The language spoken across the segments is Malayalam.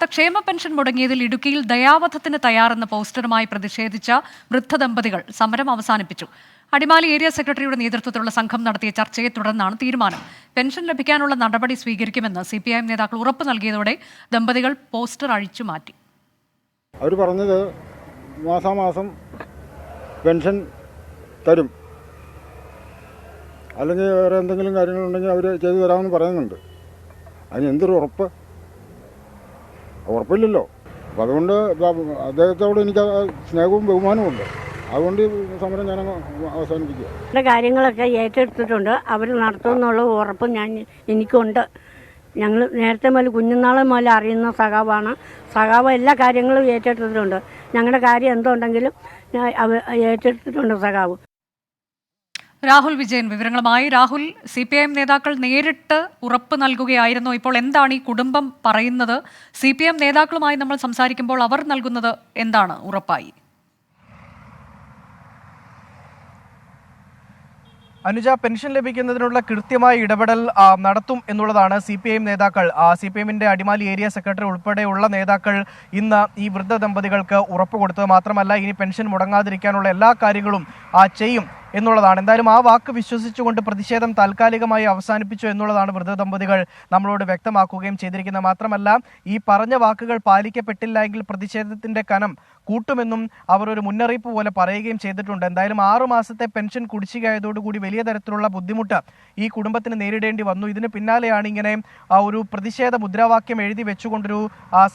പാവപ്പെട്ട ക്ഷേമ പെൻഷൻ മുടങ്ങിയതിൽ ഇടുക്കിയിൽ ദയാവധത്തിന് തയ്യാറെന്ന പോസ്റ്ററുമായി പ്രതിഷേധിച്ച വൃദ്ധദമ്പതികൾ സമരം അവസാനിപ്പിച്ചു. അടിമാലി ഏരിയ സെക്രട്ടറിയുടെ നേതൃത്വത്തിലുള്ള സംഘം നടത്തിയ ചർച്ചയെ തുടർന്നാണ് തീരുമാനം. പെൻഷൻ ലഭിക്കാനുള്ള നടപടി സ്വീകരിക്കുമെന്ന് CPIM നേതാക്കൾ ഉറപ്പ് നൽകിയതോടെ ദമ്പതികൾ പോസ്റ്റർ അഴിച്ചുമാറ്റി. അവർ പറഞ്ഞത് മാസാമാസം പെൻഷൻ തരും, അല്ലെങ്കിൽ വേറെ എന്തെങ്കിലും കാര്യങ്ങളുണ്ടെങ്കിൽ അവർ ചെയ്തു തരാമെന്ന് പറയുന്നുണ്ട്. അതിന് എന്തൊരു ഉറപ്പില്ലല്ലോ. അപ്പം അതുകൊണ്ട് അദ്ദേഹത്തോട് എനിക്ക് സ്നേഹവും ബഹുമാനവും അതുകൊണ്ട് സമരം ഞാൻ അവസാനിപ്പിക്കുക. കാര്യങ്ങളൊക്കെ ഏറ്റെടുത്തിട്ടുണ്ട്, അവർ നടത്തുമെന്നുള്ള ഉറപ്പ് എനിക്കുണ്ട്. ഞങ്ങൾ നേരത്തെ മുതൽ കുഞ്ഞുനാളെ മുതൽ അറിയുന്ന സഖാവാണ്. സഖാവ് എല്ലാ കാര്യങ്ങളും ഏറ്റെടുത്തിട്ടുണ്ട്. ഞങ്ങളുടെ കാര്യം എന്തുണ്ടെങ്കിലും ഏറ്റെടുത്തിട്ടുണ്ട് സഖാവ്. രാഹുൽ വിജയൻ വിവരങ്ങളുമായി. രാഹുൽ, CPIM നേതാക്കൾ നേരിട്ട് ഉറപ്പ് നൽകുകയായിരുന്നു. ഇപ്പോൾ എന്താണ് ഈ കുടുംബം പറയുന്നത്? CPIM നേതാക്കളുമായി നമ്മൾ സംസാരിക്കുമ്പോൾ അവർ നൽകുന്നത് എന്താണ് ഉറപ്പായി? അനുജ, പെൻഷൻ ലഭിക്കുന്നതിനുള്ള കൃത്യമായ ഇടപെടൽ നടത്തും എന്നുള്ളതാണ് CPIM നേതാക്കൾ, CPIMന്റെ അടിമാലി ഏരിയ സെക്രട്ടറി ഉൾപ്പെടെയുള്ള നേതാക്കൾ ഇന്ന് ഈ വൃദ്ധ ദമ്പതികൾക്ക് ഉറപ്പ് കൊടുത്തത്. മാത്രമല്ല, ഇനി പെൻഷൻ മുടങ്ങാതിരിക്കാനുള്ള എല്ലാ കാര്യങ്ങളും ചെയ്യും എന്നുള്ളതാണ്. എന്തായാലും ആ വാക്ക് വിശ്വസിച്ചുകൊണ്ട് പ്രതിഷേധം താൽക്കാലികമായി അവസാനിപ്പിച്ചു എന്നുള്ളതാണ് വൃദ്ധ ദമ്പതികൾ നമ്മളോട് വ്യക്തമാക്കുകയും ചെയ്തിരിക്കുന്നത്. മാത്രമല്ല, ഈ പറഞ്ഞ വാക്കുകൾ പാലിക്കപ്പെട്ടില്ല എങ്കിൽ പ്രതിഷേധത്തിന്റെ കനം കൂട്ടുമെന്നും അവർ ഒരു മുന്നറിയിപ്പ് പോലെ പറയുകയും ചെയ്തിട്ടുണ്ട്. എന്തായാലും 6 മാസത്തെ പെൻഷൻ കുടിശ്ശികയായതോടുകൂടി വലിയ തരത്തിലുള്ള ബുദ്ധിമുട്ട് ഈ കുടുംബത്തിന് നേരിടേണ്ടി വന്നു. ഇതിന് പിന്നാലെയാണ് ഇങ്ങനെ ഒരു പ്രതിഷേധ മുദ്രാവാക്യം എഴുതി വെച്ചുകൊണ്ടൊരു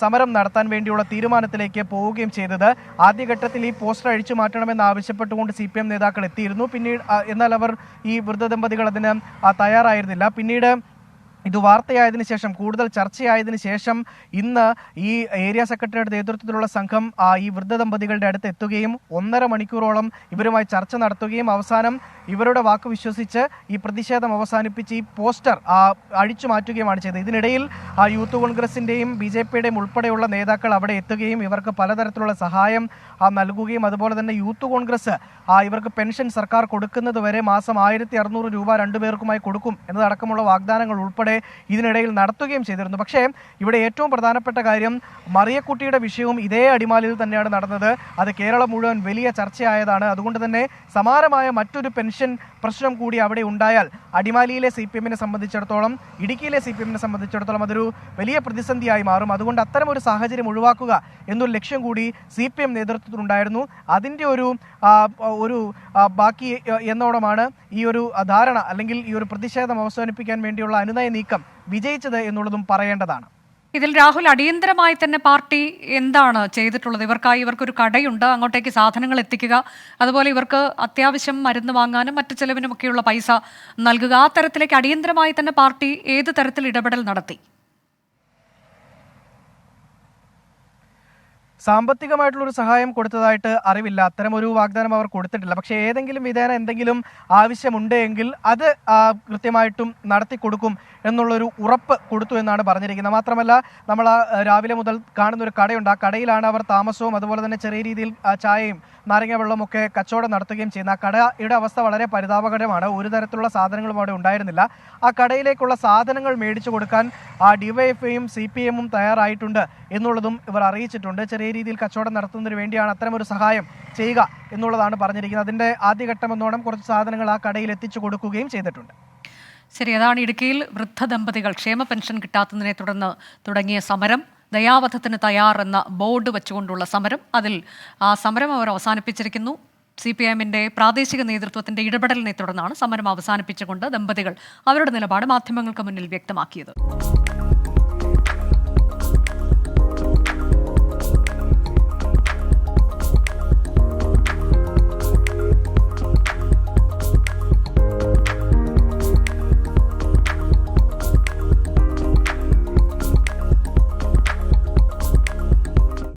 സമരം നടത്താൻ വേണ്ടിയുള്ള തീരുമാനത്തിലേക്ക് പോവുകയും ചെയ്തത്. ആദ്യഘട്ടത്തിൽ ഈ പോസ്റ്റർ അഴിച്ചു മാറ്റണമെന്ന് ആവശ്യപ്പെട്ടുകൊണ്ട് CPIM നേതാക്കൾ എത്തിയിരുന്നു. പിന്നീട് എന്നാൽ അവർ ഈ വൃദ്ധ ദമ്പതികൾ അതിന് തയ്യാറായിരുന്നില്ല. പിന്നീട് ഇത് വാർത്തയായതിനു ശേഷം, കൂടുതൽ ചർച്ചയായതിനു ശേഷം ഇന്ന് ഈ ഏരിയ സെക്രട്ടറിയുടെ നേതൃത്വത്തിലുള്ള സംഘം ഈ വൃദ്ധ ദമ്പതികളുടെ അടുത്ത് എത്തുകയും 1.5 മണിക്കൂറോളം ഇവരുമായി ചർച്ച നടത്തുകയും അവസാനം ഇവരുടെ വാക്ക് വിശ്വസിച്ച് ഈ പ്രതിഷേധം അവസാനിപ്പിച്ച് ഈ പോസ്റ്റർ അഴിച്ചു മാറ്റുകയുമാണ് ചെയ്തത്. ഇതിനിടയിൽ യൂത്ത് കോൺഗ്രസിന്റെയും BJPയുടെയും ഉൾപ്പെടെയുള്ള നേതാക്കൾ അവിടെ എത്തുകയും ഇവർക്ക് പലതരത്തിലുള്ള സഹായം നൽകുകയും അതുപോലെ തന്നെ യൂത്ത് കോൺഗ്രസ് ഇവർക്ക് പെൻഷൻ സർക്കാർ കൊടുക്കുന്നത് വരെ മാസം 1600 രൂപ രണ്ടുപേർക്കുമായി കൊടുക്കും എന്നതടക്കമുള്ള വാഗ്ദാനങ്ങൾ ഉൾപ്പെടെ ഇതിനിടയിൽ നടത്തുകയും ചെയ്തിരുന്നു. പക്ഷേ ഇവിടെ ഏറ്റവും പ്രധാനപ്പെട്ട കാര്യം, മറിയക്കുട്ടിയുടെ വിഷയവും ഇതേ അടിമാലിയിൽ തന്നെയാണ് നടന്നത്. അത് കേരളം മുഴുവൻ വലിയ ചർച്ചയായതാണ്. അതുകൊണ്ട് തന്നെ സമാനമായ മറ്റൊരു പെൻഷൻ പ്രശ്നം കൂടി അവിടെ ഉണ്ടായാൽ അടിമാലിയിലെ CPIMനെ സംബന്ധിച്ചിടത്തോളം, ഇടുക്കിയിലെ CPIMനെ സംബന്ധിച്ചിടത്തോളം അതൊരു വലിയ പ്രതിസന്ധിയായി മാറും. അതുകൊണ്ട് അത്തരമൊരു സാഹചര്യം ഒഴിവാക്കുക എന്നൊരു ലക്ഷ്യം കൂടി CPIM നേതൃത്വത്തിലുണ്ടായിരുന്നു. അതിൻ്റെ ഒരു ബാക്കി എന്നോണമാണ് ഈ ഒരു ധാരണ അല്ലെങ്കിൽ ഈ ഒരു പ്രതിഷേധം അവസാനിപ്പിക്കാൻ വേണ്ടിയുള്ള അനുനയ നീക്കം വിജയിച്ചത് എന്നുള്ളതും പറയേണ്ടതാണ്. ഇതിൽ രാഹുൽ, അടിയന്തരമായി തന്നെ പാർട്ടി എന്താണ് ചെയ്തിട്ടുള്ളത്? ഇവർക്കൊരു കടയുണ്ട്, അങ്ങോട്ടേക്ക് സാധനങ്ങൾ എത്തിക്കുക, അതുപോലെ ഇവർക്ക് അത്യാവശ്യം മരുന്ന് വാങ്ങാനും മറ്റു ചെലവിനുമൊക്കെയുള്ള പൈസ നൽകുക, ആ തരത്തിലേക്ക് അടിയന്തരമായി തന്നെ പാർട്ടി ഏത് തരത്തിൽ ഇടപെടൽ നടത്തി? സാമ്പത്തികമായിട്ടുള്ളൊരു സഹായം കൊടുത്തതായിട്ട് അറിവില്ല. അത്തരമൊരു വാഗ്ദാനം അവർ കൊടുത്തിട്ടില്ല. പക്ഷേ ഏതെങ്കിലും വിധേന എന്തെങ്കിലും ആവശ്യമുണ്ട് എങ്കിൽ അത് കൃത്യമായിട്ടും നടത്തി കൊടുക്കും എന്നുള്ളൊരു ഉറപ്പ് കൊടുത്തു എന്നാണ് പറഞ്ഞിരിക്കുന്നത്. മാത്രമല്ല, നമ്മൾ രാവിലെ മുതൽ കാണുന്ന ഒരു കടയുണ്ട്. ആ കടയിലാണ് അവർ താമസവും അതുപോലെ തന്നെ ചെറിയ രീതിയിൽ ചായയും നാരങ്ങ വെള്ളമൊക്കെ കച്ചവടം നടത്തുകയും ചെയ്യുന്ന ആ കടയുടെ അവസ്ഥ വളരെ പരിതാപകരമാണ്. ഒരു തരത്തിലുള്ള സാധനങ്ങളും അവിടെ ഉണ്ടായിരുന്നില്ല. ആ കടയിലേക്കുള്ള സാധനങ്ങൾ മേടിച്ചു കൊടുക്കാൻ DYFIയും CPIMും തയ്യാറായിട്ടുണ്ട് എന്നുള്ളതും ഇവർ അറിയിച്ചിട്ടുണ്ട്. ചെറിയ രീതിയിൽ കച്ചവടം നടത്തുന്നതിന് വേണ്ടിയാണ് അത്തരമൊരു സഹായം ചെയ്യുക എന്നുള്ളതാണ് പറഞ്ഞിരിക്കുന്നത്. അതിൻ്റെ ആദ്യഘട്ടം എന്നോണം കുറച്ച് സാധനങ്ങൾ ആ കടയിൽ എത്തിച്ചു കൊടുക്കുകയും ചെയ്തിട്ടുണ്ട്. ശരി, അതാണ് ഇടുക്കിയിൽ വൃദ്ധ ദമ്പതികൾ ക്ഷേമ പെൻഷൻ കിട്ടാത്തതിനെ തുടർന്ന് തുടങ്ങിയ സമരം. ദയാവധത്തിന് തയ്യാറെന്ന ബോർഡ് വെച്ചുകൊണ്ടുള്ള സമരം. അതിൽ ആ സമരം അവർ അവസാനിപ്പിച്ചിരിക്കുന്നു. CPIMന്റെ പ്രാദേശിക നേതൃത്വത്തിന്റെ ഇടപെടലിനെ തുടർന്നാണ് സമരം അവസാനിപ്പിച്ചുകൊണ്ട് ദമ്പതികൾ അവരുടെ നിലപാട് മാധ്യമങ്ങൾക്ക് മുന്നിൽ വ്യക്തമാക്കിയത്.